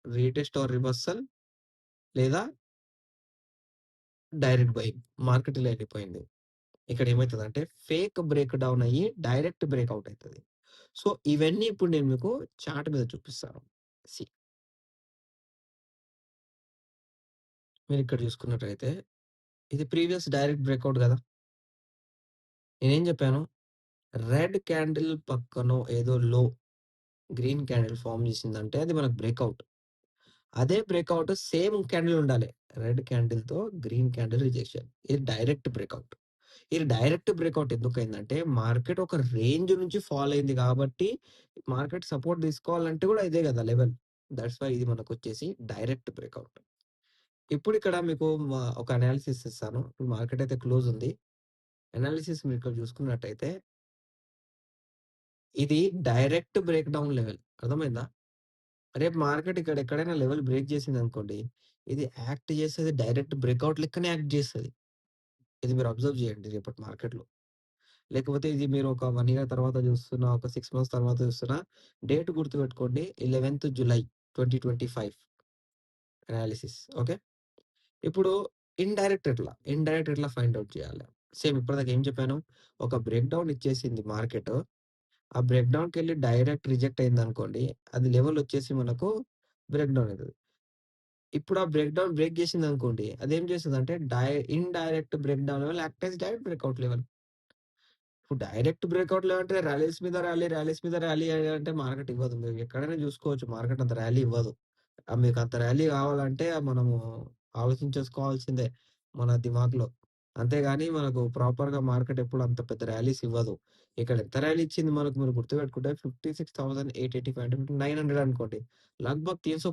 Retest are reversal లేదా direct buying. Market ఇలా ఎళ్ళిపోయింది. ఇక్కడ ఏమైతదంటే ఫేక్ బ్రేక్ డౌన్ అయ్యి డైరెక్ట్ బ్రేక్‌ఔట్ అయితది. సో, ఇవన్నీ ఇప్పుడు నేను మీకు చార్ట్ మీద చూపిస్తాను. సీ మీరిక్కడ చూసుకున్నట్టయితే ఇది ప్రీవియస్ డైరెక్ట్ బ్రేక్‌ఔట్ గదా! నేనేం జెప్పాను? రెడ్ క్యాండిల్ పక్కనో ఏదో గ్రీన్ క్యాండిల్ ఫార్మ్ చేసిందంటే అది మనకు బ్రేక్‌ఔట్. అదే బ్రేక్‌ఔట్ సేమ్ క్యాండిల్ ఉండాలి. రెడ్ క్యాండిల్‌తో గ్రీన్ క్యాండిల్ రిజెక్షన్. ఇది డైరెక్ట్ బ్రేక్‌ఔట్. ఇది డైరెక్ట్ బ్రేక్‌ఔట్ ఎందుకయిందంటే మార్కెట్ ఒక రేంజ్ నుంచి ఫాల్ అయింది కాబట్టి మార్కెట్ సపోర్ట్ తీసుకోవాలంటే కూడా ఇదే గదా లెవెల్. దట్స్ వై ఇది మనకొచ్చేసి డైరెక్ట్ బ్రేక్‌ఔట్. ఇప్పుడిక్కడ మీకు ఒక అనాలిసిస్ ఇస్తాను. ఇప్పుడు మార్కెట్ అయితే క్లోజ్ ఉంది. అనాలిసిస్ మీరిక్కడ చూసుకున్నట్టయితే ఇది డైరెక్ట్ బ్రేక్ డౌన్ లెవెల్. అర్థమైందా? రేపు మార్కెట్ ఇక్కడ ఎక్కడైనా లెవెల్ బ్రేక్ చేసిందనుకోండి, ఇది యాక్ట్ చేసేది డైరెక్ట్ బ్రేక్‌ఔట్ లెక్కనే యాక్ట్ చేస్తది. ఇది మీరు అబ్జర్వ్ చేయండి రేపటి మార్కెట్‌లో. లేకపోతే ఇది మీరు ఒక 1 ఇయర్ తర్వాత చూస్తున్నా, ఒక 6 మంత్స్ తర్వాత చూస్తున్నా, డేట్ గుర్తుపెట్టుకోండి 11థ్ జులై 2025 అనాలిసిస్. ఓకే. ఇప్పుడు ఇన్‌డైరెక్ట్ ఎట్లా ఫైండ్ ఔట్ చేయాలి? సేమ్ ఇప్పటిదాకా ఏం చెప్పాను? ఒక బ్రేక్ డౌన్ ఇచ్చేసింది మార్కెట్. ఆ బ్రేక్ డౌన్‌కెళ్ళి డైరెక్ట్ రిజెక్ట్ అయిందనుకోండి, అది లెవెల్ వచ్చేసి మనకు బ్రేక్ డౌన్ అయితది. ఇప్పుడు ఆ బ్రేక్ చేసిందనుకోండి, అదేం చేస్తదంటే indirect break down level act as direct breakout level. ఇప్పుడు డైరెక్ట్ బ్రేక్‌ఔట్‌లో అంటే ర్యాలీస్ మీద ర్యాలీ, ర్యాలీస్ మీద ర్యాలీ అంటే మార్కెట్ ఇవ్వదు. మీరు ఎక్కడైనా చూసుకోవచ్చు మార్కెట్ అంత ర్యాలీ ఇవ్వదు. మీకంత ర్యాలీ కావాలంటే మనము ఆలోచించేసుకోవాల్సిందే మన దిమాగ్‌లో. అంతేగాని మనకు ప్రాపర్‌గా మార్కెట్ ఎప్పుడు అంత పెద్ద ర్యాలీస్ ఇవ్వదు. ఇక్కడ ఎంత ర్యాలీ ఇచ్చింది మనకు మీరు గుర్తుపెట్టుకుంటే 56,885 అంటే 900 అనుకోండి. లగ్‌భగ్ 300